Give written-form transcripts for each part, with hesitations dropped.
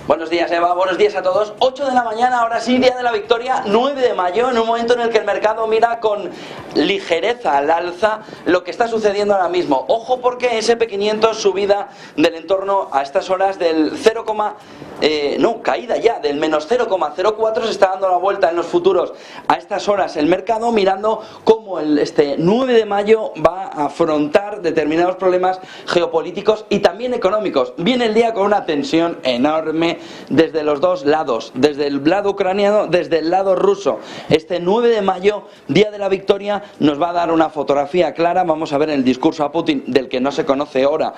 Buenos días, Eva, buenos días a todos. 8 de la mañana, ahora sí, día de la victoria, 9 de mayo, en un momento en el que el mercado mira con ligereza al alza lo que está sucediendo ahora mismo. Ojo, porque SP500 subida del entorno a estas horas del caída ya, del menos 0,04, se está dando la vuelta en los futuros a estas horas el mercado, mirando cómo este 9 de mayo va a afrontar determinados problemas geopolíticos y también económicos. Viene el día con una tensión enorme desde los dos lados, desde el lado ucraniano, desde el lado ruso. Este 9 de mayo, día de la victoria, nos va a dar una fotografía clara. Vamos a ver en el discurso a Putin, del que no se conoce hora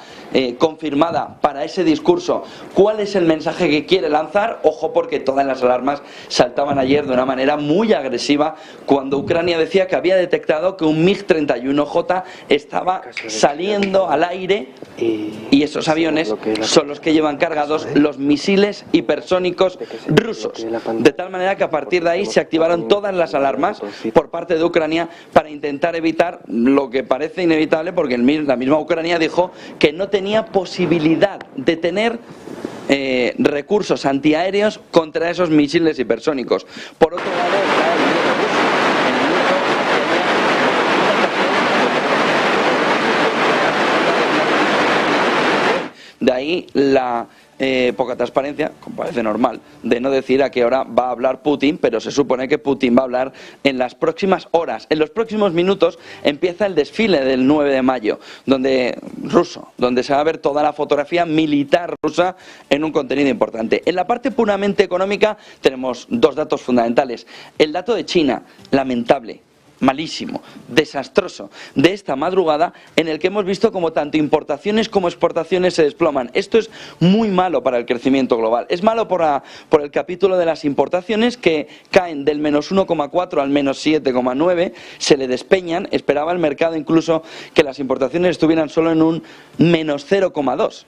confirmada para ese discurso, cuál es el mensaje que quiere lanzar. Ojo, porque todas las alarmas saltaban ayer de una manera muy agresiva cuando Ucrania decía que había detectado que un MiG-31J estaba saliendo al aire, y esos aviones son los que llevan cargados los misiles hipersónicos rusos, de tal manera que a partir de ahí se activaron todas las alarmas por parte de Ucrania para intentar evitar lo que parece inevitable, porque la misma Ucrania dijo que no tenía posibilidad de tener recursos antiaéreos contra esos misiles hipersónicos. Por otro lado, está el miedo ruso. De ahí la poca transparencia, como parece normal, de no decir a qué hora va a hablar Putin, pero se supone que Putin va a hablar en las próximas horas. En los próximos minutos empieza el desfile del 9 de mayo, donde se va a ver toda la fotografía militar rusa en un contenido importante. En la parte puramente económica tenemos dos datos fundamentales. El dato de China, lamentable, malísimo, desastroso, de esta madrugada, en el que hemos visto como tanto importaciones como exportaciones se desploman. Esto es muy malo para el crecimiento global. Es malo por el capítulo de las importaciones, que caen del menos 1,4 al menos 7,9, se le despeñan. Esperaba el mercado incluso que las importaciones estuvieran solo en un menos 0,2.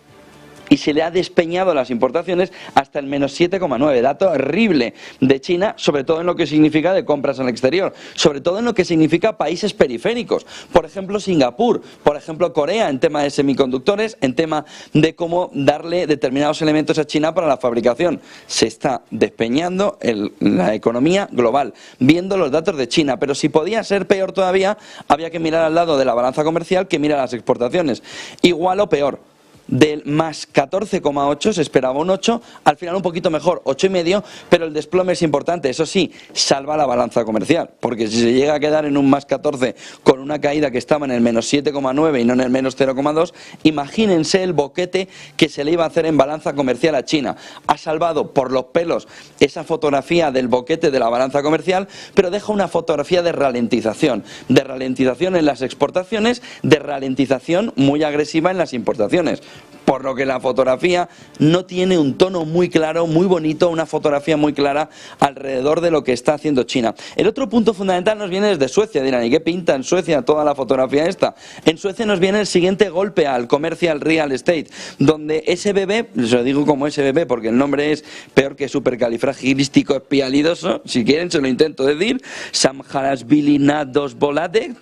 Y se le ha despeñado las importaciones hasta el menos 7,9. Dato horrible de China, sobre todo en lo que significa de compras al exterior, sobre todo en lo que significa países periféricos. Por ejemplo, Singapur, por ejemplo, Corea, en tema de semiconductores, en tema de cómo darle determinados elementos a China para la fabricación. Se está despeñando la economía global, viendo los datos de China. Pero si podía ser peor todavía, había que mirar al lado de la balanza comercial, que mira las exportaciones. Igual o peor. Del más 14,8 se esperaba un 8, al final un poquito mejor, 8,5, pero el desplome es importante. Eso sí, salva la balanza comercial, porque si se llega a quedar en un más 14 con una caída que estaba en el menos 7,9 y no en el menos 0,2, imagínense el boquete que se le iba a hacer en balanza comercial a China. Ha salvado por los pelos esa fotografía del boquete de la balanza comercial, pero deja una fotografía de ralentización en las exportaciones, de ralentización muy agresiva en las importaciones. Por lo que la fotografía no tiene un tono muy claro, muy bonito, una fotografía muy clara alrededor de lo que está haciendo China. El otro punto fundamental nos viene desde Suecia. Dirán, ¿y qué pinta en Suecia toda la fotografía esta? En Suecia nos viene el siguiente golpe al Commercial Real Estate, donde SBB, lo digo como SBB porque el nombre es peor que supercalifragilístico espialidoso, si quieren se lo intento decir, Samharasvilinados Volade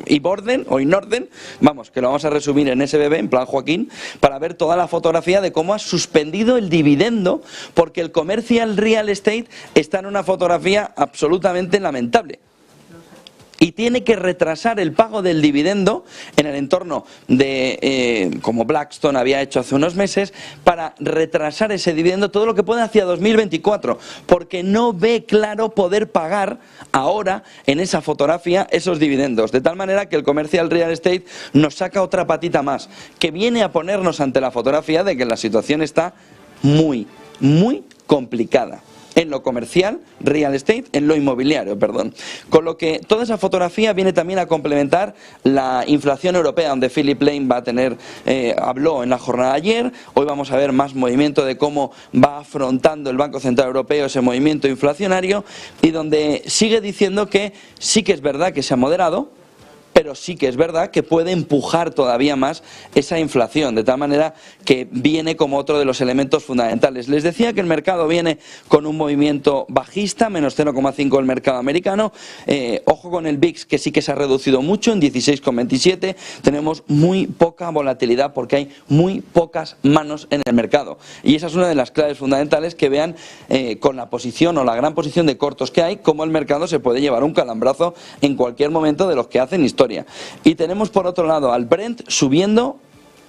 y Borden o Inorden, vamos, que lo vamos a resumir en SBB, en plan Joaquín, para ver toda la fotografía de cómo ha suspendido el dividendo, porque el Commercial Real Estate está en una fotografía absolutamente lamentable. Y tiene que retrasar el pago del dividendo en el entorno de, como Blackstone había hecho hace unos meses, para retrasar ese dividendo todo lo que puede hacia 2024, porque no ve claro poder pagar ahora en esa fotografía esos dividendos. De tal manera que el Commercial Real Estate nos saca otra patita más, que viene a ponernos ante la fotografía de que la situación está muy, muy complicada. En lo comercial, real estate, en lo inmobiliario, perdón. Con lo que toda esa fotografía viene también a complementar la inflación europea, donde Philip Lane va a tener, habló en la jornada de ayer. Hoy vamos a ver más movimiento de cómo va afrontando el Banco Central Europeo ese movimiento inflacionario, y donde sigue diciendo que sí que es verdad que se ha moderado, pero sí que es verdad que puede empujar todavía más esa inflación, de tal manera que viene como otro de los elementos fundamentales. Les decía que el mercado viene con un movimiento bajista, menos 0,5 el mercado americano. Ojo con el VIX, que sí que se ha reducido mucho, en 16,27. Tenemos muy poca volatilidad porque hay muy pocas manos en el mercado. Y esa es una de las claves fundamentales, que vean con la posición o la gran posición de cortos que hay, cómo el mercado se puede llevar un calambrazo en cualquier momento de los que hacen historia. Y tenemos por otro lado al Brent subiendo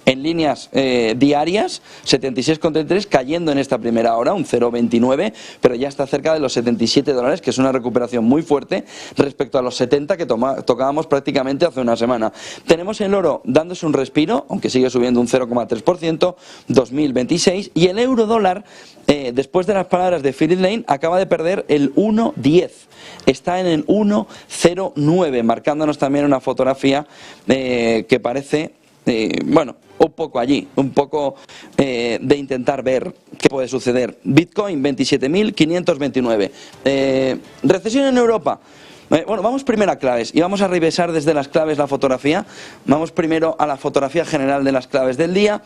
en líneas diarias, 76,33, cayendo en esta primera hora, un 0,29, pero ya está cerca de los $77, que es una recuperación muy fuerte respecto a los 70 que tocábamos prácticamente hace una semana. Tenemos el oro dándose un respiro, aunque sigue subiendo un 0,3%, 2026, y el euro dólar, después de las palabras de Philip Lane, acaba de perder el 1,10. Está en el 1,09, marcándonos también una fotografía que parece, bueno, un poco allí, un poco de intentar ver qué puede suceder. Bitcoin 27.529. Recesión en Europa. Bueno, vamos primero a claves y vamos a revisar desde las claves la fotografía. Vamos primero a la fotografía general de las claves del día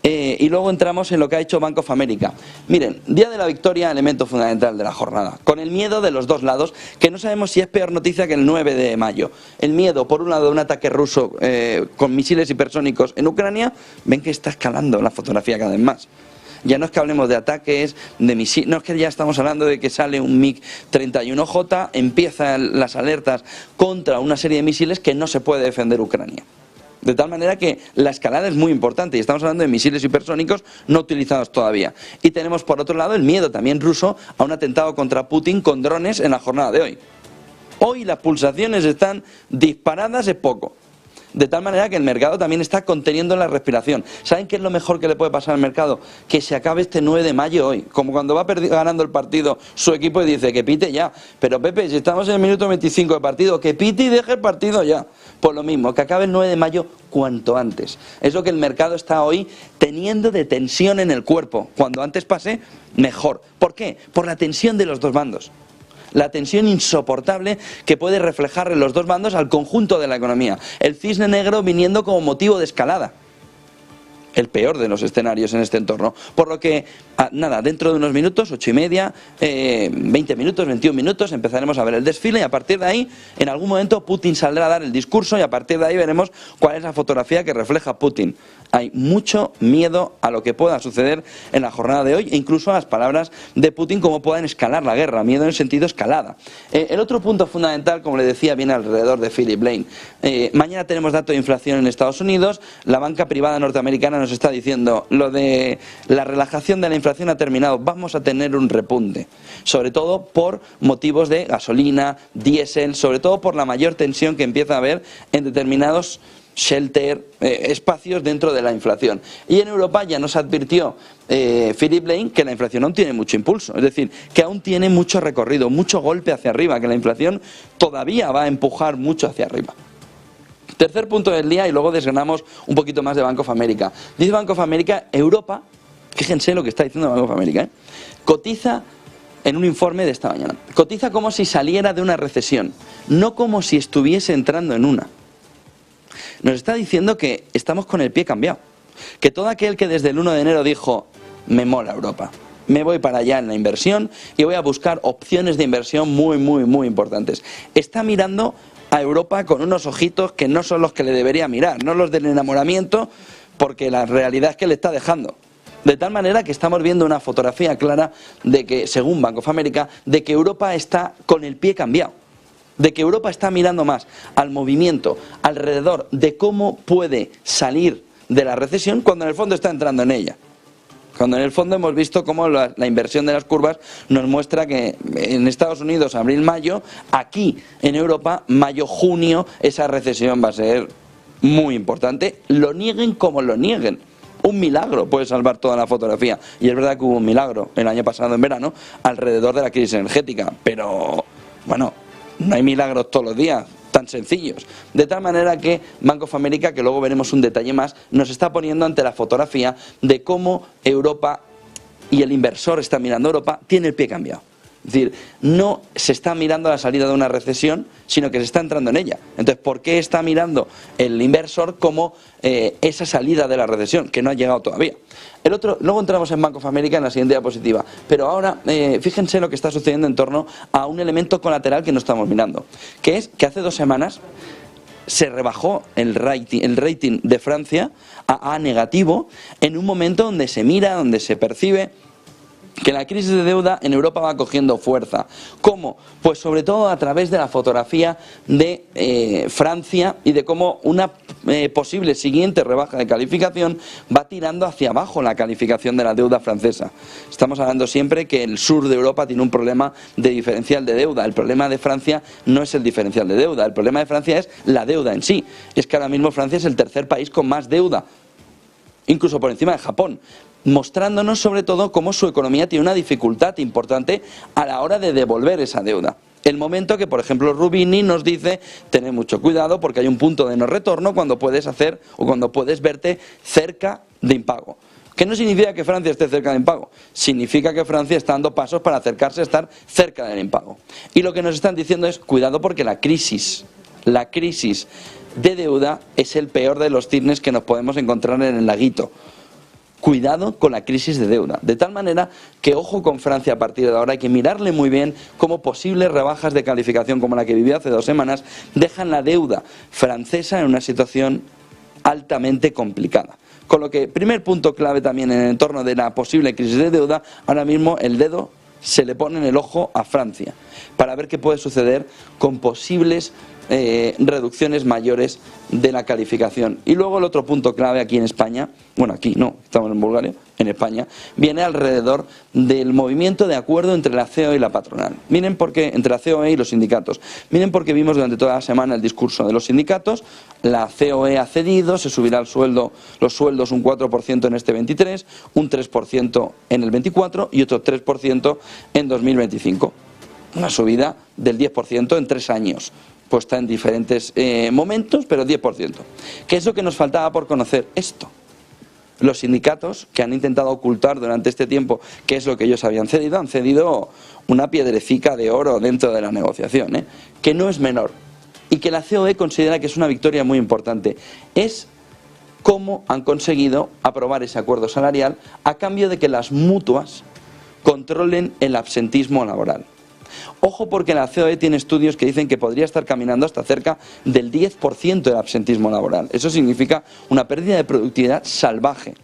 y luego entramos en lo que ha hecho Bank of America. Miren, día de la victoria, elemento fundamental de la jornada, con el miedo de los dos lados, que no sabemos si es peor noticia que el 9 de mayo. El miedo, por un lado, de un ataque ruso con misiles hipersónicos en Ucrania. Ven que está escalando la fotografía cada vez más. Ya no es que hablemos de ataques, de misiles, no es que ya estamos hablando de que sale un MiG-31J, empiezan las alertas contra una serie de misiles que no se puede defender Ucrania. De tal manera que la escalada es muy importante y estamos hablando de misiles hipersónicos no utilizados todavía. Y tenemos por otro lado el miedo también ruso a un atentado contra Putin con drones en la jornada de hoy. Hoy las pulsaciones están disparadas, es poco. De tal manera que el mercado también está conteniendo la respiración. ¿Saben qué es lo mejor que le puede pasar al mercado? Que se acabe este 9 de mayo hoy. Como cuando va ganando el partido su equipo y dice que pite ya. Pero Pepe, si estamos en el minuto 25 del partido, que pite y deje el partido ya. Por lo mismo, que acabe el 9 de mayo cuanto antes. Es lo que el mercado está hoy teniendo de tensión en el cuerpo. Cuando antes pase, mejor. ¿Por qué? Por la tensión de los dos bandos. La tensión insoportable que puede reflejar en los dos bandos al conjunto de la economía. El cisne negro viniendo como motivo de escalada. El peor de los escenarios en este entorno. Por lo que, nada, dentro de unos minutos, 8:30, 20 minutos, 21 minutos, empezaremos a ver el desfile y a partir de ahí, en algún momento, Putin saldrá a dar el discurso y a partir de ahí veremos cuál es la fotografía que refleja Putin. Hay mucho miedo a lo que pueda suceder en la jornada de hoy e incluso a las palabras de Putin, cómo puedan escalar la guerra, miedo en el sentido escalada. El otro punto fundamental, como le decía, viene alrededor de Philip Lane. Mañana tenemos dato de inflación en Estados Unidos, la banca privada norteamericana nos está diciendo lo de la relajación de la inflación ha terminado, vamos a tener un repunte, sobre todo por motivos de gasolina, diésel, sobre todo por la mayor tensión que empieza a haber en determinados shelter, espacios dentro de la inflación. Y en Europa ya nos advirtió Philip Lane que la inflación aún tiene mucho impulso, es decir, que aún tiene mucho recorrido, mucho golpe hacia arriba, que la inflación todavía va a empujar mucho hacia arriba. Tercer punto del día y luego desgranamos un poquito más de Bank of America. Dice Bank of America, Europa, fíjense lo que está diciendo Bank of America, cotiza en un informe de esta mañana, cotiza como si saliera de una recesión, no como si estuviese entrando en una. Nos está diciendo que estamos con el pie cambiado, que todo aquel que desde el 1 de enero dijo, me mola Europa, me voy para allá en la inversión y voy a buscar opciones de inversión muy importantes, está mirando a Europa con unos ojitos que no son los que le debería mirar, no los del enamoramiento, porque la realidad es que le está dejando. De tal manera que estamos viendo una fotografía clara de que, según Bank of America, de que Europa está con el pie cambiado, de que Europa está mirando más al movimiento alrededor de cómo puede salir de la recesión cuando en el fondo está entrando en ella. Cuando en el fondo hemos visto cómo la inversión de las curvas nos muestra que en Estados Unidos abril-mayo, aquí en Europa mayo-junio, esa recesión va a ser muy importante, lo nieguen como lo nieguen. Un milagro puede salvar toda la fotografía. Y es verdad que hubo un milagro el año pasado en verano alrededor de la crisis energética, pero bueno, no hay milagros todos los días tan sencillos. De tal manera que Bank of America, que luego veremos un detalle más, nos está poniendo ante la fotografía de cómo Europa y el inversor está mirando a Europa, tiene el pie cambiado. Es decir, no se está mirando la salida de una recesión, sino que se está entrando en ella. Entonces, ¿por qué está mirando el inversor como esa salida de la recesión, que no ha llegado todavía? Luego entramos en Bank of America en la siguiente diapositiva, pero ahora fíjense lo que está sucediendo en torno a un elemento colateral que no estamos mirando, que es que hace 2 semanas se rebajó el rating de Francia a negativo en un momento donde se mira, donde se percibe que la crisis de deuda en Europa va cogiendo fuerza. ¿Cómo? Pues sobre todo a través de la fotografía de Francia y de cómo una posible siguiente rebaja de calificación va tirando hacia abajo la calificación de la deuda francesa. Estamos hablando siempre que el sur de Europa tiene un problema de diferencial de deuda. El problema de Francia no es el diferencial de deuda, el problema de Francia es la deuda en sí. Es que ahora mismo Francia es el tercer país con más deuda, incluso por encima de Japón, mostrándonos sobre todo cómo su economía tiene una dificultad importante a la hora de devolver esa deuda. El momento que, por ejemplo, Rubini nos dice, tened mucho cuidado porque hay un punto de no retorno cuando puedes hacer o cuando puedes verte cerca de impago. ¿Qué no significa que Francia esté cerca del impago? Significa que Francia está dando pasos para acercarse a estar cerca del impago. Y lo que nos están diciendo es, cuidado porque la crisis de deuda es el peor de los cisnes que nos podemos encontrar en el laguito. Cuidado con la crisis de deuda, de tal manera que ojo con Francia a partir de ahora, hay que mirarle muy bien cómo posibles rebajas de calificación como la que vivió hace 2 semanas dejan la deuda francesa en una situación altamente complicada. Con lo que, primer punto clave también en el entorno de la posible crisis de deuda, ahora mismo el dedo se le pone en el ojo a Francia para ver qué puede suceder con posibles reducciones mayores de la calificación. Y luego el otro punto clave aquí en España, bueno, aquí no, estamos en Bulgaria, en España, viene alrededor del movimiento de acuerdo entre la COE y la patronal. Miren por qué, entre la COE y los sindicatos. Miren por qué vimos durante toda la semana el discurso de los sindicatos. La COE ha cedido, se subirá los sueldos un 4% en este 23, un 3% en el 24 y otro 3% en 2025. Una subida del 10% en 3 años. Puesta en diferentes momentos, pero 10%. ¿Qué es lo que nos faltaba por conocer? Esto. Los sindicatos, que han intentado ocultar durante este tiempo qué es lo que ellos habían cedido, han cedido una piedrecica de oro dentro de la negociación, que no es menor. Y que la COE considera que es una victoria muy importante. Es cómo han conseguido aprobar ese acuerdo salarial a cambio de que las mutuas controlen el absentismo laboral. Ojo porque la COE tiene estudios que dicen que podría estar caminando hasta cerca del 10% del absentismo laboral. Eso significa una pérdida de productividad salvaje.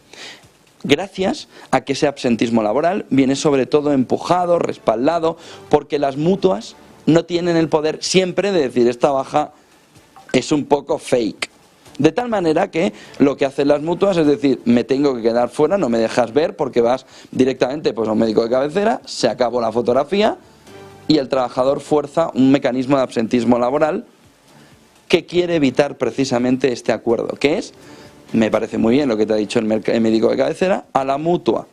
Gracias a que ese absentismo laboral viene sobre todo empujado, respaldado, porque las mutuas no tienen el poder siempre de decir esta baja es un poco fake. De tal manera que lo que hacen las mutuas es decir, me tengo que quedar fuera, no me dejas ver porque vas directamente pues, a un médico de cabecera, se acabó la fotografía y el trabajador fuerza un mecanismo de absentismo laboral que quiere evitar precisamente este acuerdo, que es, me parece muy bien lo que te ha dicho el médico de cabecera, a la mutua.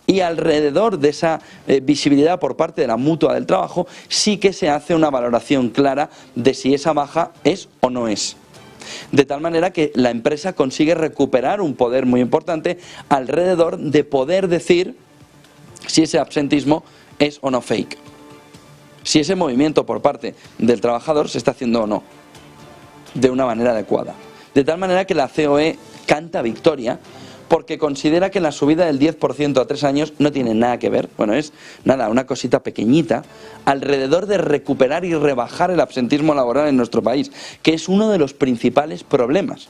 Y alrededor de esa visibilidad por parte de la mutua del trabajo sí que se hace una valoración clara de si esa baja es o no es. De tal manera que la empresa consigue recuperar un poder muy importante alrededor de poder decir si ese absentismo es o no fake. Si ese movimiento por parte del trabajador se está haciendo o no, de una manera adecuada. De tal manera que la COE canta victoria porque considera que la subida del 10% a 3 años no tiene nada que ver, bueno, es nada, una cosita pequeñita, alrededor de recuperar y rebajar el absentismo laboral en nuestro país, que es uno de los principales problemas.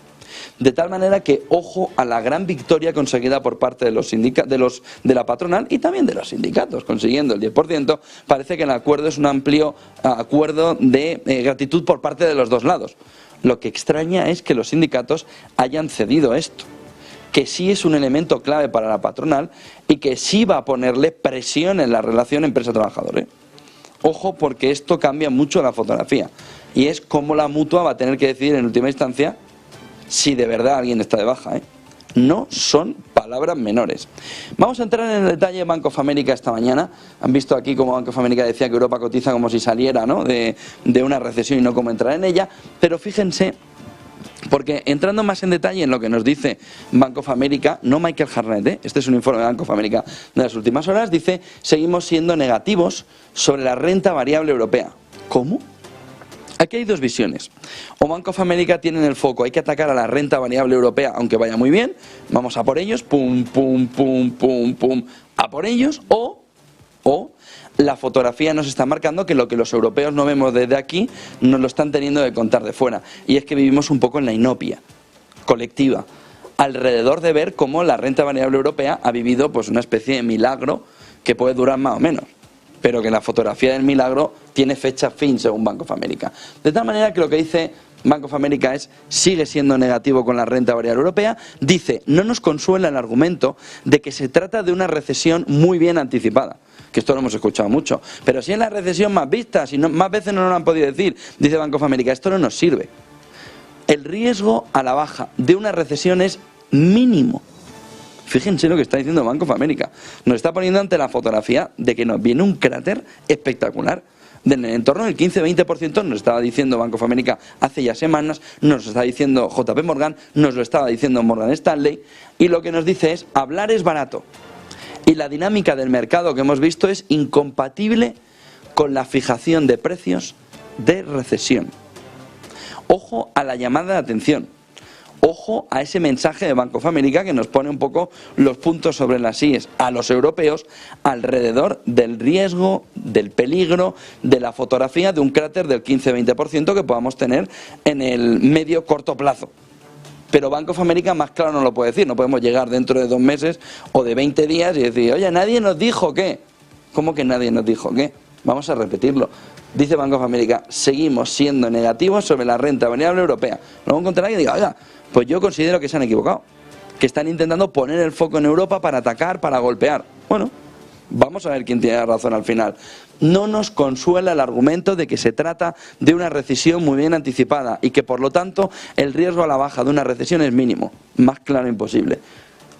De tal manera que ojo a la gran victoria conseguida por parte de la patronal y también de los sindicatos, consiguiendo el 10%. Parece que el acuerdo es un amplio acuerdo de gratitud por parte de los dos lados. Lo que extraña es que los sindicatos hayan cedido esto, que sí es un elemento clave para la patronal y que sí va a ponerle presión en la relación empresa-trabajador. Ojo porque esto cambia mucho la fotografía y es cómo la mutua va a tener que decidir en última instancia si de verdad alguien está de baja. No son palabras menores. Vamos a entrar en el detalle de Bank of America esta mañana. Han visto aquí cómo Bank of America decía que Europa cotiza como si saliera, ¿no?, de una recesión y no como entrar en ella. Pero fíjense Porque entrando más en detalle en lo que nos dice Bank of America, no Michael Harnett, este es un informe de Bank of America de las últimas horas, dice: seguimos siendo negativos sobre la renta variable europea. ¿Cómo? Aquí hay dos visiones. O Bank of America tiene en el foco: hay que atacar a la renta variable europea aunque vaya muy bien, vamos a por ellos, pum, pum, pum, pum, pum, a por ellos. O la fotografía nos está marcando que lo que los europeos no vemos desde aquí nos lo están teniendo que contar de fuera. Y es que vivimos un poco en la inopia colectiva alrededor de ver cómo la renta variable europea ha vivido pues una especie de milagro que puede durar más o menos, pero que la fotografía del milagro tiene fecha fin según Bank of America. De tal manera que lo que dice Bank of America es: sigue siendo negativo con la renta variable europea. Dice: no nos consuela el argumento de que se trata de una recesión muy bien anticipada. Que esto lo hemos escuchado mucho. Pero si es la recesión más vista, si no, más veces no nos lo han podido decir, dice Bank of America, esto no nos sirve. El riesgo a la baja de una recesión es mínimo. Fíjense lo que está diciendo Bank of America. Nos está poniendo ante la fotografía de que nos viene un cráter espectacular. En torno del 15-20% nos estaba diciendo Bank of America hace ya semanas, nos lo está diciendo JP Morgan, nos lo estaba diciendo Morgan Stanley, y lo que nos dice es: hablar es barato. Y la dinámica del mercado que hemos visto es incompatible con la fijación de precios de recesión. Ojo a la llamada de atención. Ojo a ese mensaje de Bank of America que nos pone un poco los puntos sobre las íes a los europeos alrededor del riesgo, del peligro, de la fotografía de un cráter del 15-20% que podamos tener en el medio corto plazo. Pero Bank of America más claro no lo puede decir. No podemos llegar dentro de 2 meses o de 20 días y decir: oye, nadie nos dijo qué. ¿Cómo que nadie nos dijo qué? Vamos a repetirlo. Dice Bank of America: seguimos siendo negativos sobre la renta variable europea. Luego encontrará que diga: oiga, pues yo considero que se han equivocado, que están intentando poner el foco en Europa para atacar, para golpear. Bueno, vamos a ver quién tiene razón al final. No nos consuela el argumento de que se trata de una recesión muy bien anticipada y que por lo tanto el riesgo a la baja de una recesión es mínimo. Más claro imposible.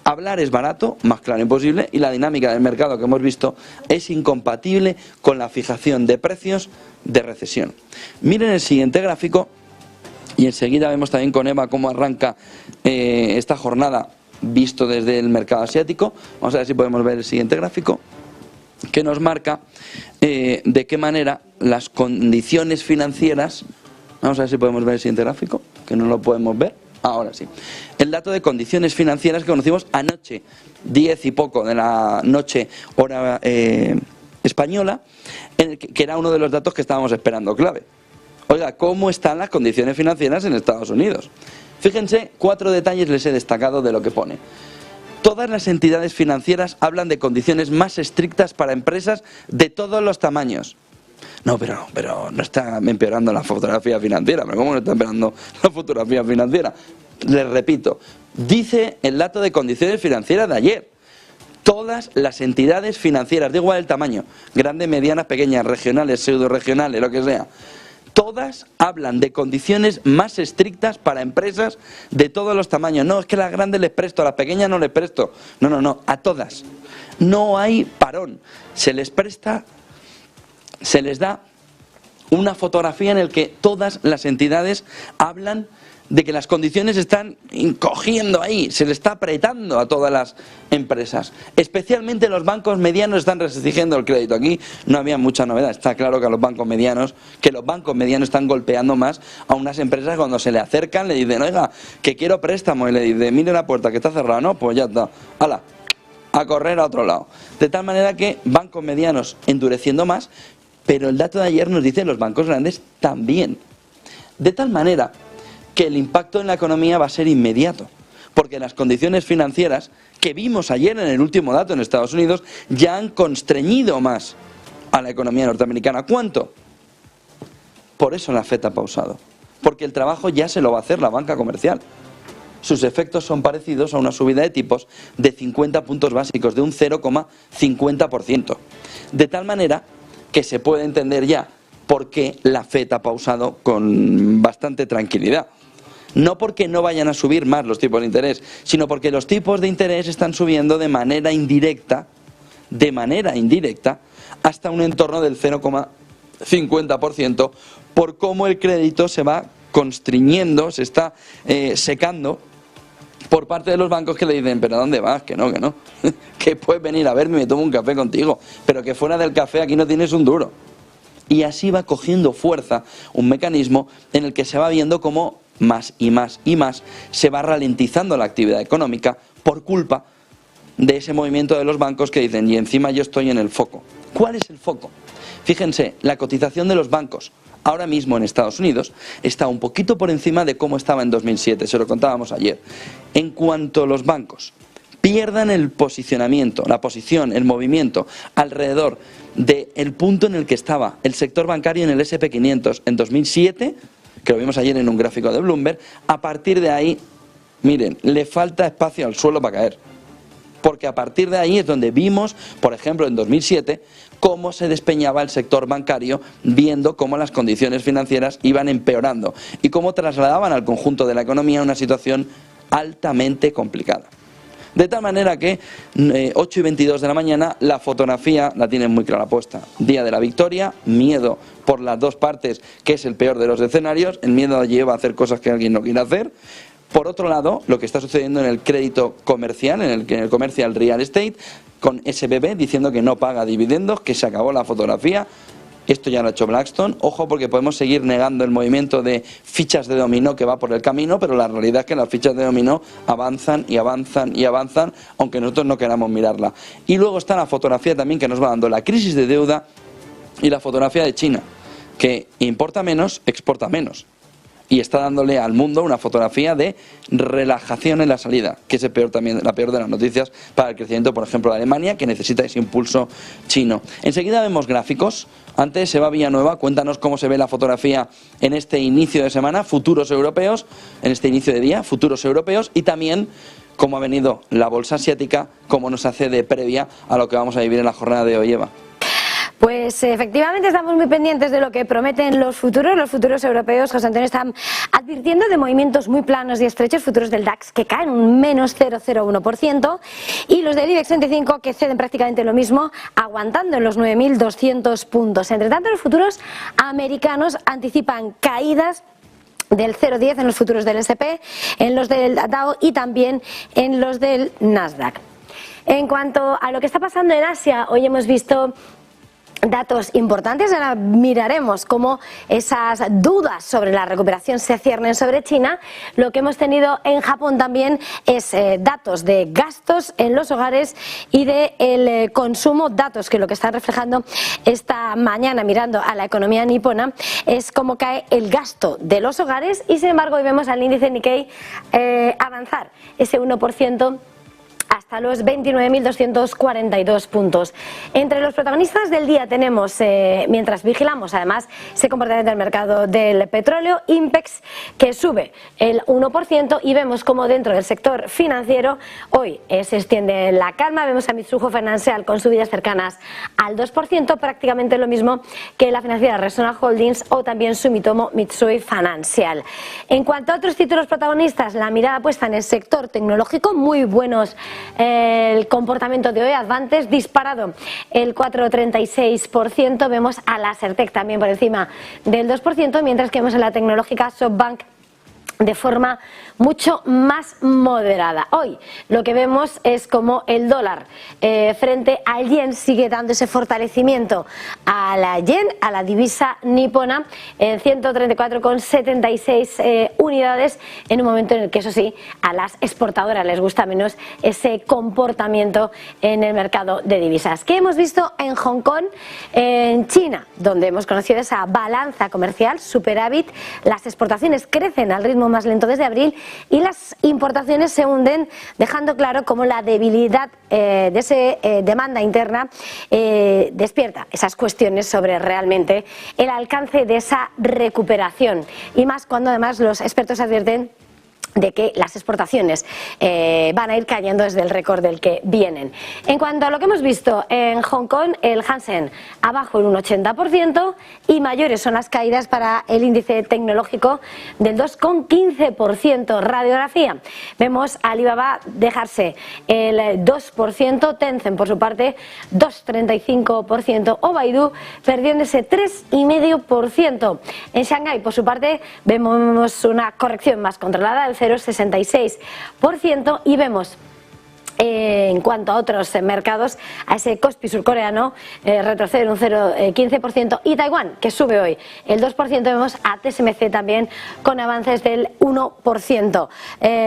Hablar es barato, más claro imposible, y la dinámica del mercado que hemos visto es incompatible con la fijación de precios de recesión. Miren el siguiente gráfico y enseguida vemos también con Eva cómo arranca esta jornada visto desde el mercado asiático. Vamos a ver si podemos ver el siguiente gráfico, que nos marca de qué manera las condiciones financieras. Vamos a ver si podemos ver el siguiente gráfico, que no lo podemos ver. Ahora sí. El dato de condiciones financieras que conocimos anoche, 10 y poco de la noche, hora española, que era uno de los datos que estábamos esperando clave. Oiga, ¿cómo están las condiciones financieras en Estados Unidos? Fíjense, 4 detalles les he destacado de lo que pone. Todas las entidades financieras hablan de condiciones más estrictas para empresas de todos los tamaños. No, pero no está empeorando la fotografía financiera. ¿Pero cómo no está empeorando la fotografía financiera? Les repito, dice el dato de condiciones financieras de ayer. Todas las entidades financieras, de igual el tamaño, grandes, medianas, pequeñas, regionales, pseudo-regionales, lo que sea, todas hablan de condiciones más estrictas para empresas de todos los tamaños. No, es que a las grandes les presto, a las pequeñas no les presto. No, a todas. No hay parón. Se les presta, se les da una fotografía en la que todas las entidades hablan de que las condiciones están encogiendo ahí, se le está apretando a todas las empresas. Especialmente los bancos medianos están restringiendo el crédito. Aquí no había mucha novedad. Está claro que los bancos medianos están golpeando más a unas empresas cuando se le acercan, le dicen: oiga, que quiero préstamo, y le dicen: mire la puerta que está cerrada. No, pues ya está. ¡Hala! A correr a otro lado. De tal manera que bancos medianos endureciendo más, pero el dato de ayer nos dice los bancos grandes también. De tal manera que el impacto en la economía va a ser inmediato, porque las condiciones financieras que vimos ayer en el último dato en Estados Unidos ya han constreñido más a la economía norteamericana. ¿Cuánto? Por eso la FED ha pausado, porque el trabajo ya se lo va a hacer la banca comercial. Sus efectos son parecidos a una subida de tipos de 50 puntos básicos, de un 0,50%. De tal manera que se puede entender ya por qué la FED ha pausado con bastante tranquilidad. No porque no vayan a subir más los tipos de interés, sino porque los tipos de interés están subiendo de manera indirecta, hasta un entorno del 0,50% por cómo el crédito se va constriñendo, se está secando por parte de los bancos, que le dicen, pero ¿a dónde vas? Que no, que puedes venir a verme y me tomo un café contigo, pero que fuera del café aquí no tienes un duro. Y así va cogiendo fuerza un mecanismo en el que se va viendo cómo más y más y más se va ralentizando la actividad económica por culpa de ese movimiento de los bancos que dicen, y encima yo estoy en el foco. ¿Cuál es el foco? Fíjense, la cotización de los bancos ahora mismo en Estados Unidos está un poquito por encima de cómo estaba en 2007, se lo contábamos ayer. En cuanto los bancos pierdan el posicionamiento, la posición, el movimiento alrededor del punto en el que estaba el sector bancario en el S&P 500 en 2007, que lo vimos ayer en un gráfico de Bloomberg, a partir de ahí, miren, le falta espacio al suelo para caer. Porque a partir de ahí es donde vimos, por ejemplo, en 2007, cómo se despeñaba el sector bancario, viendo cómo las condiciones financieras iban empeorando y cómo trasladaban al conjunto de la economía una situación altamente complicada. De tal manera que 8:22 de la mañana la fotografía la tienen muy clara puesta. Día de la victoria, miedo por las dos partes, que es el peor de los escenarios. El miedo lleva a hacer cosas que alguien no quiere hacer. Por otro lado, lo que está sucediendo en el crédito comercial, en el comercial real estate, con SBB diciendo que no paga dividendos, que se acabó la fotografía. Esto ya lo ha hecho Blackstone. Ojo, porque podemos seguir negando el movimiento de fichas de dominó que va por el camino, pero la realidad es que las fichas de dominó avanzan y avanzan y avanzan, aunque nosotros no queramos mirarla. Y luego está la fotografía también que nos va dando la crisis de deuda y la fotografía de China, que importa menos, exporta menos. Y está dándole al mundo una fotografía de relajación en la salida, que es la peor de las noticias para el crecimiento, por ejemplo, de Alemania, que necesita ese impulso chino. Enseguida vemos gráficos. Antes, Eva Villanueva, cuéntanos cómo se ve la fotografía en este inicio de semana, futuros europeos, en este inicio de día, futuros europeos, y también cómo ha venido la bolsa asiática, cómo nos hace de previa a lo que vamos a vivir en la jornada de hoy, Eva. Pues efectivamente estamos muy pendientes de lo que prometen los futuros europeos. José Antonio, están advirtiendo de movimientos muy planos y estrechos, futuros del DAX que caen un menos 0,01% y los del IBEX 35 que ceden prácticamente lo mismo, aguantando en los 9.200 puntos. Entre tanto, los futuros americanos anticipan caídas del 0,10 en los futuros del S&P, en los del Dow y también en los del Nasdaq. En cuanto a lo que está pasando en Asia, hoy hemos visto datos importantes. Ahora miraremos cómo esas dudas sobre la recuperación se ciernen sobre China. Lo que hemos tenido en Japón también es datos de gastos en los hogares y de el consumo, datos que lo que están reflejando esta mañana mirando a la economía nipona es cómo cae el gasto de los hogares y sin embargo hoy vemos al índice Nikkei avanzar ese 1% hasta los 29.242 puntos. Entre los protagonistas del día tenemos, mientras vigilamos además ese comportamiento del mercado del petróleo, INPEX, que sube el 1% y vemos como dentro del sector financiero hoy se extiende la calma. Vemos a Mitsubishi Financial con subidas cercanas al 2%, prácticamente lo mismo que la financiera Resona Holdings o también Sumitomo Mitsui Financial. En cuanto a otros títulos protagonistas, la mirada puesta en el sector tecnológico, muy buenos el comportamiento de hoy. Advantes disparado el 4,36%, vemos a la Lasertec también por encima del 2%, mientras que vemos a la tecnológica SoftBank de forma mucho más moderada. Hoy lo que vemos es como el dólar frente al yen sigue dando ese fortalecimiento a la yen, a la divisa nipona, en 134,76 unidades, en un momento en el que eso sí, a las exportadoras les gusta menos ese comportamiento en el mercado de divisas. ¿Qué hemos visto en Hong Kong? En China, donde hemos conocido esa balanza comercial, superávit, las exportaciones crecen al ritmo más lento desde abril y las importaciones se hunden, dejando claro cómo la debilidad de esa demanda interna despierta esas cuestiones sobre realmente el alcance de esa recuperación, y más cuando además los expertos advierten de que las exportaciones van a ir cayendo desde el récord del que vienen. En cuanto a lo que hemos visto en Hong Kong, el Hang abajo en un 80% y mayores son las caídas para el índice tecnológico del 2,15%. Radiografía, vemos a Alibaba dejarse el 2%, Tencent por su parte 2,35% o Baidu perdiendo ese 3,5%. En Shanghái por su parte vemos una corrección más controlada del 0,66% y vemos en cuanto a otros mercados a ese Kospi surcoreano retroceder un 0,15% y Taiwán que sube hoy el 2%, vemos a TSMC también con avances del 1%.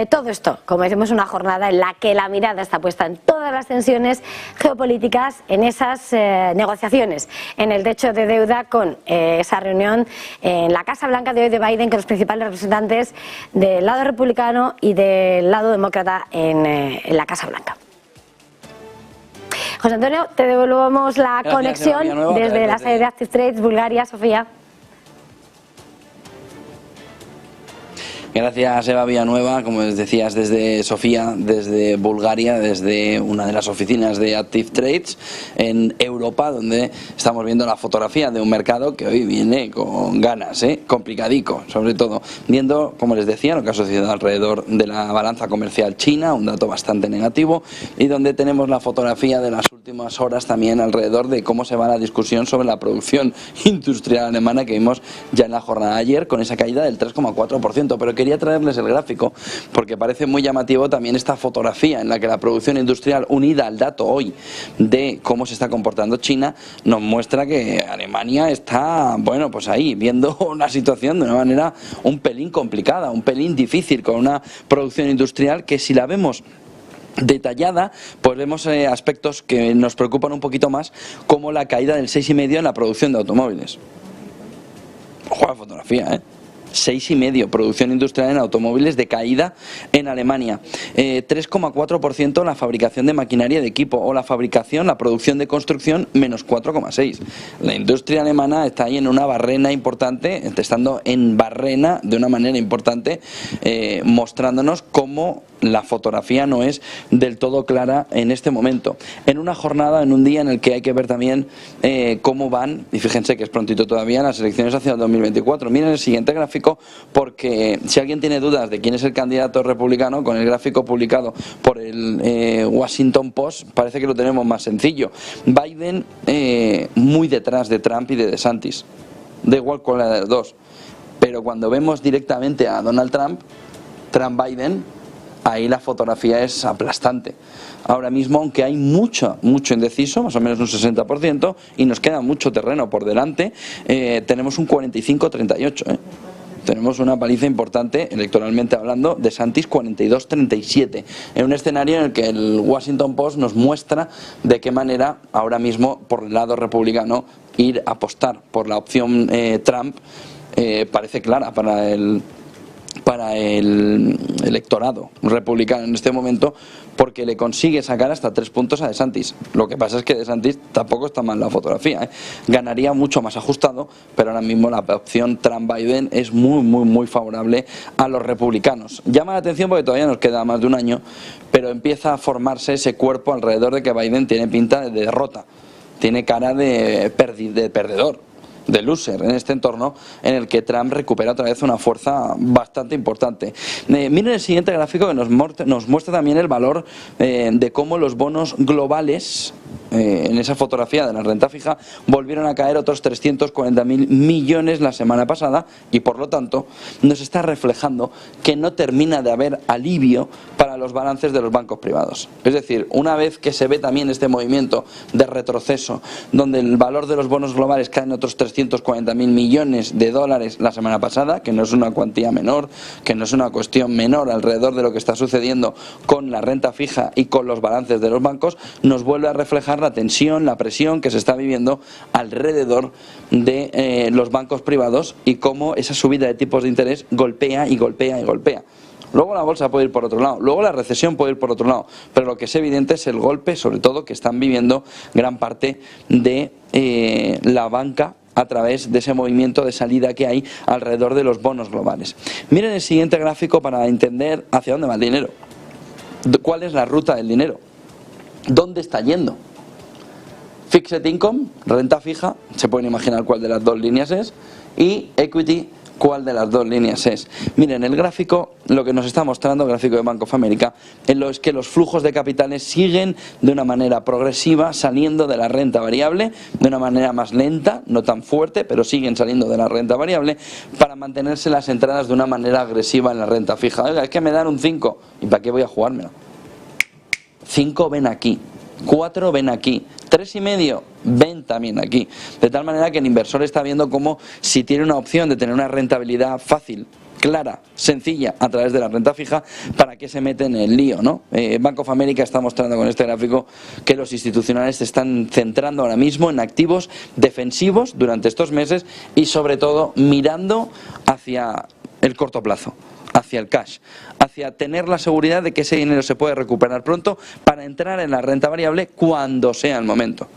Todo esto, como decimos, una jornada en la que la mirada está puesta en todas las tensiones geopolíticas, en esas negociaciones, en el techo de deuda, con esa reunión en la Casa Blanca de hoy de Biden con los principales representantes del lado republicano y del lado demócrata en la Casa Blanca. José Antonio, te devolvemos la conexión desde la sede de Active Trades, Bulgaria. Sofía. Gracias, Eva Villanueva, como les decías, desde Sofía, desde Bulgaria, desde una de las oficinas de Active Trades en Europa, donde estamos viendo la fotografía de un mercado que hoy viene con ganas, complicadico, sobre todo viendo, como les decía, lo que ha sucedido alrededor de la balanza comercial china, un dato bastante negativo, y donde tenemos la fotografía de las últimas horas también alrededor de cómo se va la discusión sobre la producción industrial alemana que vimos ya en la jornada de ayer, con esa caída del 3,4%, pero quería traerles el gráfico porque parece muy llamativo también esta fotografía en la que la producción industrial, unida al dato hoy de cómo se está comportando China, nos muestra que Alemania está, bueno, pues ahí viendo una situación de una manera un pelín complicada, un pelín difícil, con una producción industrial que, si la vemos detallada, pues vemos aspectos que nos preocupan un poquito más, como la caída del 6,5% en la producción de automóviles. Ojo a la fotografía, 6,5% producción industrial en automóviles de caída en Alemania, 3,4% la fabricación de maquinaria de equipo, o la producción de construcción menos 4,6%. La industria alemana está ahí en una barrena importante, estando en barrena de una manera importante, mostrándonos cómo la fotografía no es del todo clara en este momento, en una jornada, en un día en el que hay que ver también cómo van, y fíjense que es prontito todavía, las elecciones hacia el 2024. Miren el siguiente gráfico, porque si alguien tiene dudas de quién es el candidato republicano, con el gráfico publicado por el Washington Post parece que lo tenemos más sencillo. Biden muy detrás de Trump y de DeSantis, da igual cuál de los dos, pero cuando vemos directamente a Donald Trump, Trump-Biden, ahí la fotografía es aplastante. Ahora mismo, aunque hay mucho indeciso, más o menos un 60%, y nos queda mucho terreno por delante, tenemos un 45-38%. Tenemos una paliza importante, electoralmente hablando, de DeSantis 42-37, en un escenario en el que el Washington Post nos muestra de qué manera ahora mismo, por el lado republicano, ir a apostar por la opción Trump parece clara para el electorado republicano en este momento, porque le consigue sacar hasta 3 puntos a DeSantis. Lo que pasa es que DeSantis tampoco está mal en la fotografía, ganaría mucho más ajustado, pero ahora mismo la opción Trump-Biden es muy favorable a los republicanos. Llama la atención porque todavía nos queda más de un año, pero empieza a formarse ese cuerpo alrededor de que Biden tiene pinta de derrota, tiene cara de perdedor, de loser, en este entorno en el que Trump recupera otra vez una fuerza bastante importante. Miren el siguiente gráfico, que nos muestra también el valor de cómo los bonos globales, en esa fotografía de la renta fija, volvieron a caer otros 340.000 millones la semana pasada, y por lo tanto nos está reflejando que no termina de haber alivio para los balances de los bancos privados. Es decir, una vez que se ve también este movimiento de retroceso, donde el valor de los bonos globales cae en otros 340.000 millones de dólares la semana pasada, que no es una cuantía menor, que no es una cuestión menor alrededor de lo que está sucediendo con la renta fija y con los balances de los bancos, nos vuelve a reflejar la tensión, la presión que se está viviendo alrededor de los bancos privados, y cómo esa subida de tipos de interés golpea y golpea y golpea. Luego la bolsa puede ir por otro lado, luego la recesión puede ir por otro lado, pero lo que es evidente es el golpe, sobre todo, que están viviendo gran parte de la banca a través de ese movimiento de salida que hay alrededor de los bonos globales. Miren el siguiente gráfico para entender hacia dónde va el dinero. ¿Cuál es la ruta del dinero? ¿Dónde está yendo? Fixed income, renta fija, se pueden imaginar cuál de las dos líneas es, y equity, cuál de las dos líneas es. Miren, el gráfico, lo que nos está mostrando, el gráfico de Bank of America, es que los flujos de capitales siguen de una manera progresiva saliendo de la renta variable, de una manera más lenta, no tan fuerte, pero siguen saliendo de la renta variable, para mantenerse las entradas de una manera agresiva en la renta fija. Oiga, es que me dan un 5, ¿y para qué voy a jugármelo? 5 ven aquí, 4 ven aquí, 3,5 ven también aquí. De tal manera que el inversor está viendo cómo, si tiene una opción de tener una rentabilidad fácil, clara, sencilla a través de la renta fija, ¿para qué se mete en el lío, no? Bank of America está mostrando con este gráfico que los institucionales se están centrando ahora mismo en activos defensivos durante estos meses y sobre todo mirando hacia el corto plazo, hacia el cash, hacia tener la seguridad de que ese dinero se puede recuperar pronto para entrar en la renta variable cuando sea el momento,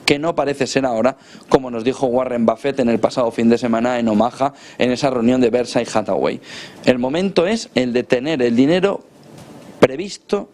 que no parece ser ahora, como nos dijo Warren Buffett en el pasado fin de semana en Omaha, en esa reunión de Berkshire Hathaway. El momento es el de tener el dinero previsto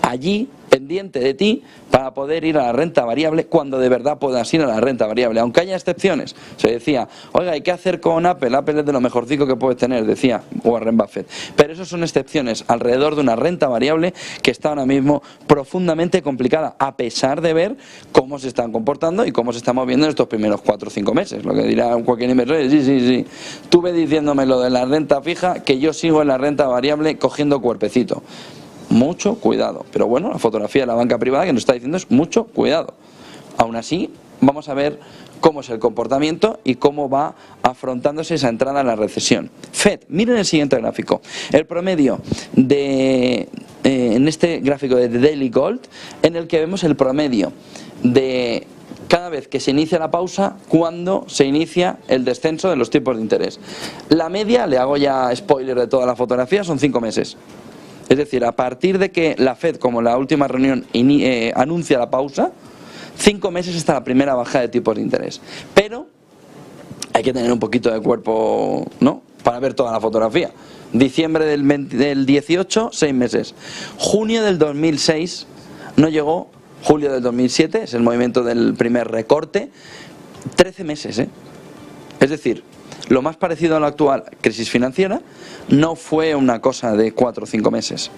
allí, pendiente de ti, para poder ir a la renta variable cuando de verdad puedas ir a la renta variable, aunque haya excepciones. Se decía, oiga, hay que hacer con Apple, Apple es de lo mejorcico que puedes tener, decía Warren Buffett, pero eso son excepciones alrededor de una renta variable que está ahora mismo profundamente complicada, a pesar de ver cómo se están comportando y cómo se está moviendo en estos primeros 4 o 5 meses. Lo que dirá cualquier inversor es, sí, tú ve diciéndome lo de la renta fija, que yo sigo en la renta variable cogiendo cuerpecito. Mucho cuidado, pero bueno, la fotografía de la banca privada que nos está diciendo es mucho cuidado. Aún así, vamos a ver cómo es el comportamiento y cómo va afrontándose esa entrada en la recesión. Fed, miren el siguiente gráfico. El promedio en este gráfico de Daily Gold, en el que vemos el promedio de cada vez que se inicia la pausa, cuando se inicia el descenso de los tipos de interés. La media, le hago ya spoiler de toda la fotografía, son 5 meses. Es decir, a partir de que la Fed, como la última reunión, anuncia la pausa, 5 meses hasta la primera bajada de tipos de interés. Pero hay que tener un poquito de cuerpo, ¿no?, para ver toda la fotografía. Diciembre del 18, 6 meses. Junio del 2006 no llegó, julio del 2007, es el movimiento del primer recorte, 13 meses, ¿eh? Es decir, lo más parecido a la actual crisis financiera no fue una cosa de 4 o 5 meses,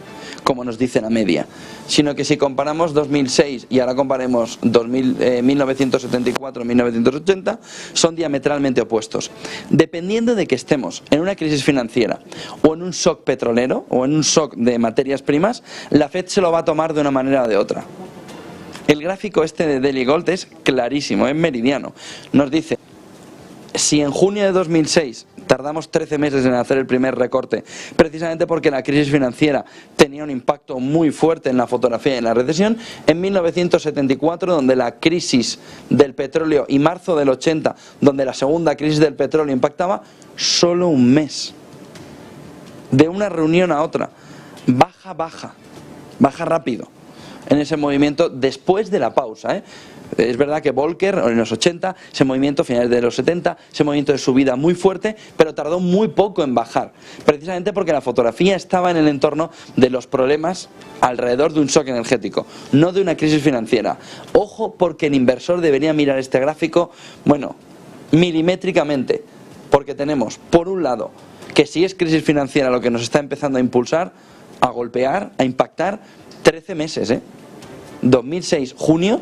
como nos dice la media, sino que si comparamos 2006 y ahora comparemos 1974-1980, son diametralmente opuestos. Dependiendo de que estemos en una crisis financiera o en un shock petrolero o en un shock de materias primas, la Fed se lo va a tomar de una manera o de otra. El gráfico este de Daily Gold es clarísimo, es meridiano. Nos dice, si en junio de 2006 tardamos 13 meses en hacer el primer recorte, precisamente porque la crisis financiera tenía un impacto muy fuerte en la fotografía y en la recesión, en 1974, donde la crisis del petróleo, y marzo del 80, donde la segunda crisis del petróleo impactaba, solo un mes. De una reunión a otra. Baja rápido en ese movimiento después de la pausa, ¿eh? Es verdad que Volcker en los 80, ese movimiento finales de los 70, ese movimiento de subida muy fuerte, pero tardó muy poco en bajar, precisamente porque la fotografía estaba en el entorno de los problemas alrededor de un shock energético, no de una crisis financiera. Ojo, porque el inversor debería mirar este gráfico, bueno, milimétricamente, porque tenemos, por un lado, que si es crisis financiera lo que nos está empezando a impulsar, a golpear, a impactar, 13 meses, 2006, julio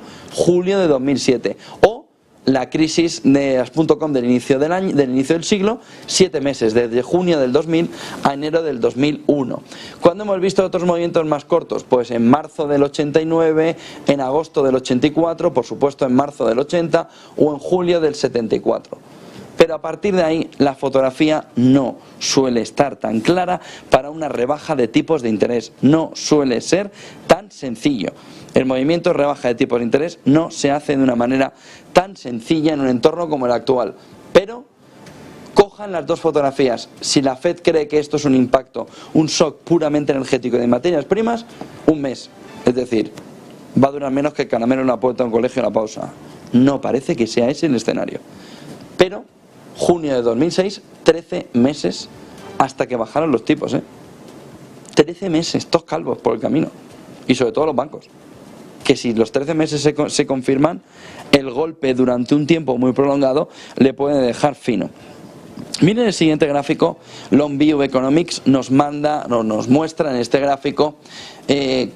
de 2007, o la crisis de las .com del inicio del siglo, 7 meses, desde junio del 2000 a enero del 2001. ¿Cuándo hemos visto otros movimientos más cortos? Pues en marzo del 89, en agosto del 84, por supuesto en marzo del 80 o en julio del 74. Pero a partir de ahí la fotografía no suele estar tan clara para una rebaja de tipos de interés, no suele ser tan sencillo. El movimiento de rebaja de tipos de interés no se hace de una manera tan sencilla en un entorno como el actual. Pero cojan las dos fotografías. Si la Fed cree que esto es un impacto, un shock puramente energético de materias primas, un mes. Es decir, va a durar menos que el caramelo en la puerta de un colegio en la pausa. No parece que sea ese el escenario. Pero junio de 2006, 13 meses hasta que bajaron los tipos, 13 meses, todos calvos por el camino. Y sobre todo los bancos, que si los 13 meses se confirman, el golpe durante un tiempo muy prolongado le puede dejar fino. Miren el siguiente gráfico. Longview Economics nos muestra en este gráfico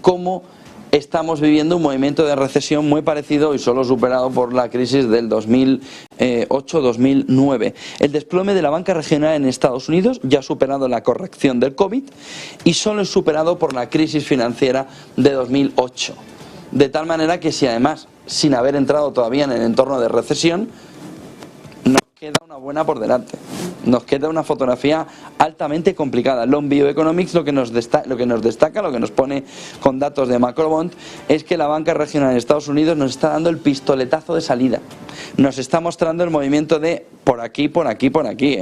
cómo estamos viviendo un movimiento de recesión muy parecido y solo superado por la crisis del 2008-2009. El desplome de la banca regional en Estados Unidos ya ha superado la corrección del COVID y solo es superado por la crisis financiera de 2008. De tal manera que si además, sin haber entrado todavía en el entorno de recesión, nos queda una buena por delante. Nos queda una fotografía altamente complicada. Longview Economics lo que nos destaca, lo que nos pone con datos de Macrobond, es que la banca regional en Estados Unidos nos está dando el pistoletazo de salida. Nos está mostrando el movimiento de por aquí, por aquí, por aquí,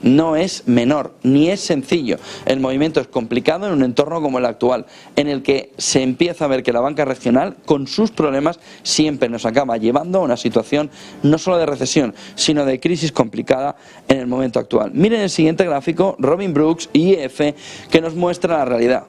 No es menor, ni es sencillo. El movimiento es complicado en un entorno como el actual, en el que se empieza a ver que la banca regional, con sus problemas, siempre nos acaba llevando a una situación no solo de recesión, sino de crisis complicada en el momento actual. Miren el siguiente gráfico, Robin Brooks y IF, que nos muestra la realidad.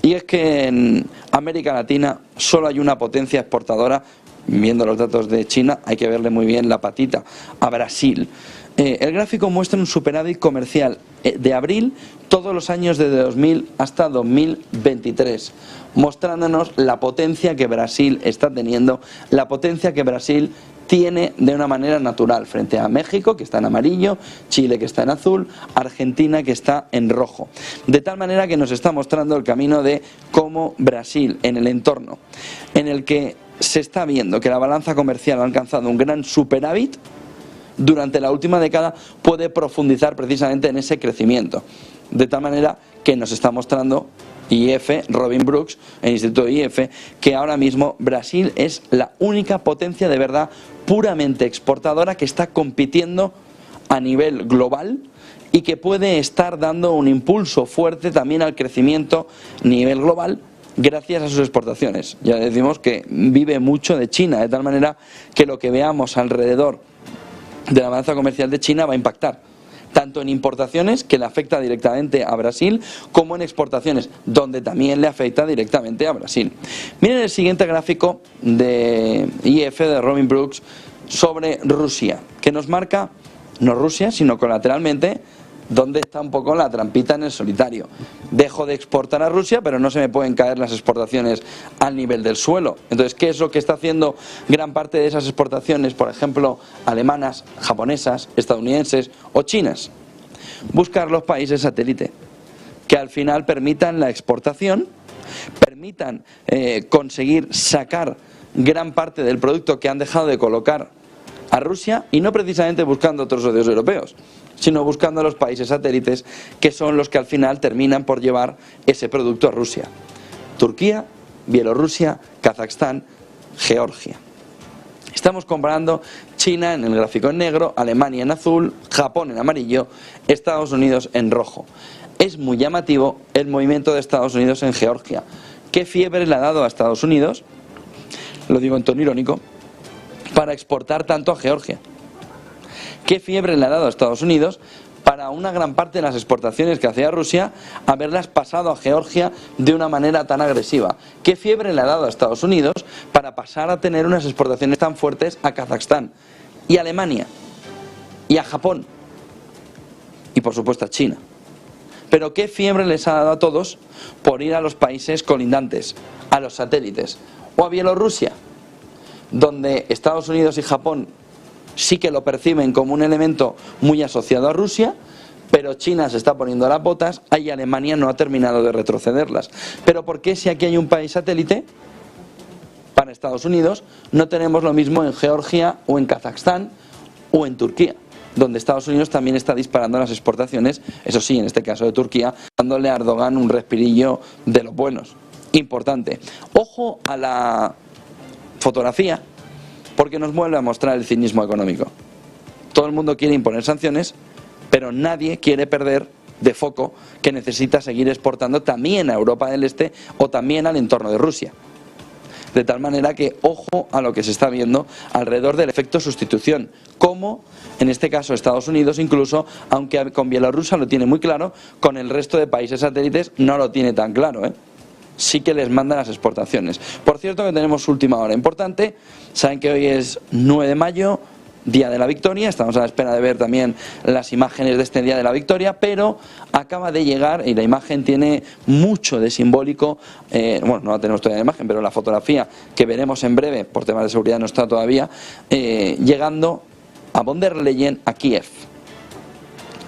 Y es que en América Latina solo hay una potencia exportadora. Viendo los datos de China, hay que verle muy bien la patita a Brasil. El gráfico muestra un superávit comercial de abril todos los años desde 2000 hasta 2023, mostrándonos la potencia que Brasil está teniendo, la potencia que Brasil tiene de una manera natural frente a México, que está en amarillo, Chile, que está en azul, Argentina, que está en rojo. De tal manera que nos está mostrando el camino de cómo Brasil, en el entorno en el que se está viendo que la balanza comercial ha alcanzado un gran superávit, durante la última década puede profundizar precisamente en ese crecimiento. De tal manera que nos está mostrando IF, Robin Brooks, el Instituto IF, que ahora mismo Brasil es la única potencia de verdad puramente exportadora que está compitiendo a nivel global y que puede estar dando un impulso fuerte también al crecimiento a nivel global gracias a sus exportaciones. Ya decimos que vive mucho de China, de tal manera que lo que veamos alrededor de la balanza comercial de China va a impactar tanto en importaciones, que le afecta directamente a Brasil, como en exportaciones, donde también le afecta directamente a Brasil. Miren el siguiente gráfico de IF, de Robin Brooks, sobre Rusia, que nos marca, no Rusia, sino colateralmente, donde está un poco la trampita en el solitario. Dejo de exportar a Rusia, pero no se me pueden caer las exportaciones al nivel del suelo. Entonces, ¿qué es lo que está haciendo gran parte de esas exportaciones, por ejemplo, alemanas, japonesas, estadounidenses o chinas? Buscar los países satélite, que al final permitan la exportación, permitan conseguir sacar gran parte del producto que han dejado de colocar a Rusia, y no precisamente buscando otros socios europeos, sino buscando a los países satélites, que son los que al final terminan por llevar ese producto a Rusia. Turquía, Bielorrusia, Kazajstán, Georgia. Estamos comparando China en el gráfico en negro, Alemania en azul, Japón en amarillo, Estados Unidos en rojo. Es muy llamativo el movimiento de Estados Unidos en Georgia. ¿Qué fiebre le ha dado a Estados Unidos? Lo digo en tono irónico, para exportar tanto a Georgia. ¿Qué fiebre le ha dado a Estados Unidos para una gran parte de las exportaciones que hacía Rusia haberlas pasado a Georgia de una manera tan agresiva? ¿Qué fiebre le ha dado a Estados Unidos para pasar a tener unas exportaciones tan fuertes a Kazajstán y a Alemania y a Japón y por supuesto a China? Pero ¿qué fiebre les ha dado a todos por ir a los países colindantes, a los satélites o a Bielorrusia, donde Estados Unidos y Japón sí que lo perciben como un elemento muy asociado a Rusia, pero China se está poniendo las botas y Alemania no ha terminado de retrocederlas? Pero ¿por qué, si aquí hay un país satélite para Estados Unidos, no tenemos lo mismo en Georgia o en Kazajstán o en Turquía, donde Estados Unidos también está disparando las exportaciones, eso sí, en este caso de Turquía, dándole a Erdogan un respirillo de los buenos? Importante. Ojo a la fotografía, porque nos vuelve a mostrar el cinismo económico. Todo el mundo quiere imponer sanciones, pero nadie quiere perder de foco que necesita seguir exportando también a Europa del Este o también al entorno de Rusia. De tal manera que ojo a lo que se está viendo alrededor del efecto sustitución, como en este caso Estados Unidos incluso, aunque con Bielorrusia lo tiene muy claro, con el resto de países satélites no lo tiene tan claro, sí que les mandan las exportaciones. Por cierto que tenemos última hora importante, saben que hoy es 9 de mayo, Día de la Victoria, estamos a la espera de ver también las imágenes de este Día de la Victoria, pero acaba de llegar, y la imagen tiene mucho de simbólico, bueno, no la tenemos todavía la imagen, pero la fotografía que veremos en breve, por temas de seguridad no está todavía, llegando a von der Leyen a Kiev,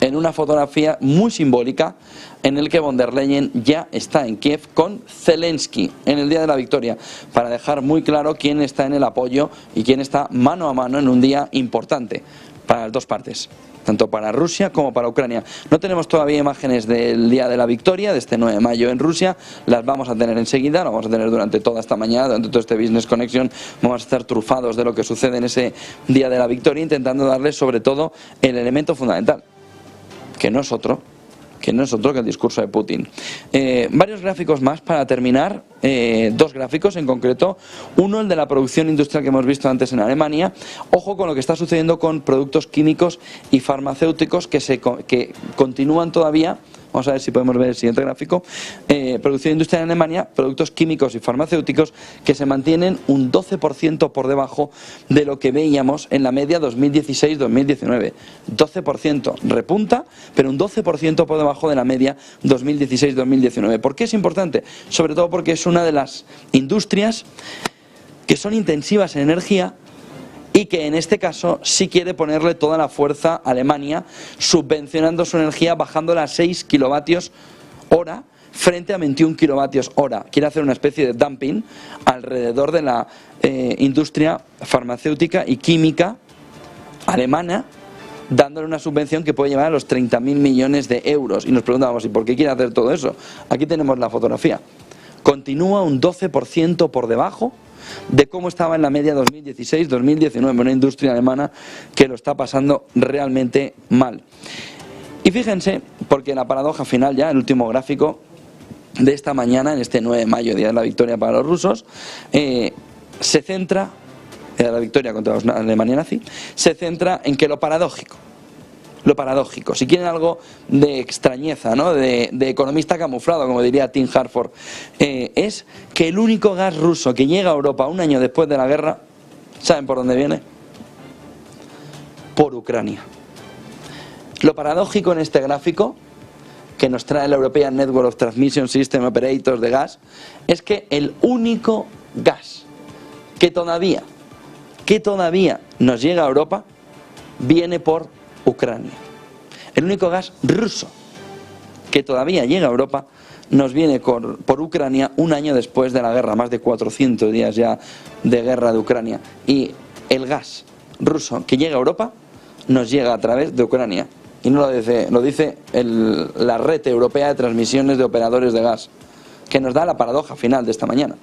en una fotografía muy simbólica, en el que von der Leyen ya está en Kiev con Zelensky en el Día de la Victoria, para dejar muy claro quién está en el apoyo y quién está mano a mano en un día importante para las dos partes, tanto para Rusia como para Ucrania. No tenemos todavía imágenes del Día de la Victoria, de este 9 de mayo en Rusia, las vamos a tener enseguida, las vamos a tener durante toda esta mañana, durante todo este Business Connection, vamos a estar trufados de lo que sucede en ese Día de la Victoria, intentando darles sobre todo el elemento fundamental, que no es otro que el discurso de Putin. Varios gráficos más para terminar, dos gráficos en concreto. Uno, el de la producción industrial que hemos visto antes en Alemania. Ojo con lo que está sucediendo con productos químicos y farmacéuticos que continúan todavía. Vamos a ver si podemos ver el siguiente gráfico. Producción industrial en Alemania, productos químicos y farmacéuticos que se mantienen un 12% por debajo de lo que veíamos en la media 2016-2019. 12%, repunta, pero un 12% por debajo de la media 2016-2019. ¿Por qué es importante? Sobre todo porque es una de las industrias que son intensivas en energía, y que en este caso sí quiere ponerle toda la fuerza a Alemania, subvencionando su energía, bajándola a 6 kilovatios hora frente a 21 kilovatios hora. Quiere hacer una especie de dumping alrededor de la industria farmacéutica y química alemana, dándole una subvención que puede llevar a los 30.000 millones de euros. Y nos preguntamos, ¿y por qué quiere hacer todo eso? Aquí tenemos la fotografía. Continúa un 12% por debajo de cómo estaba en la media 2016-2019, una industria alemana que lo está pasando realmente mal. Y fíjense, porque la paradoja final ya, el último gráfico de esta mañana, en este 9 de mayo, Día de la Victoria para los rusos, se centra, la victoria contra la Alemania nazi, se centra en que lo paradójico, si quieren algo de extrañeza, ¿no? de economista camuflado, como diría Tim Harford, es que el único gas ruso que llega a Europa un año después de la guerra, ¿saben por dónde viene? Por Ucrania. Lo paradójico en este gráfico que nos trae la European Network of Transmission System Operators de gas es que el único gas que todavía nos llega a Europa viene por Ucrania. El único gas ruso que todavía llega a Europa nos viene por Ucrania un año después de la guerra, más de 400 días ya de guerra de Ucrania. Y el gas ruso que llega a Europa nos llega a través de Ucrania. Y no lo dice la red europea de transmisiones de operadores de gas, que nos da la paradoja final de esta mañana.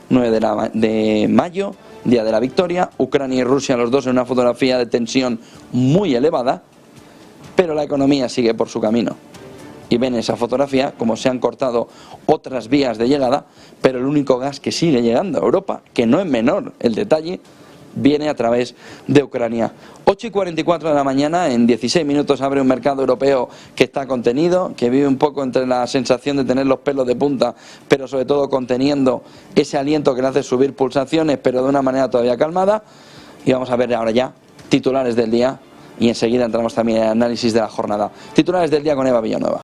9 de mayo, Día de la Victoria, Ucrania y Rusia, los dos en una fotografía de tensión muy elevada, pero la economía sigue por su camino. Y ven esa fotografía como se han cortado otras vías de llegada, pero el único gas que sigue llegando a Europa, que no es menor el detalle, viene a través de Ucrania. 8:44 de la mañana, en 16 minutos abre un mercado europeo que está contenido, que vive un poco entre la sensación de tener los pelos de punta, pero sobre todo conteniendo ese aliento que le hace subir pulsaciones, pero de una manera todavía calmada. Y vamos a ver ahora ya titulares del día y enseguida entramos también en el análisis de la jornada. Titulares del día con Eva Villanueva.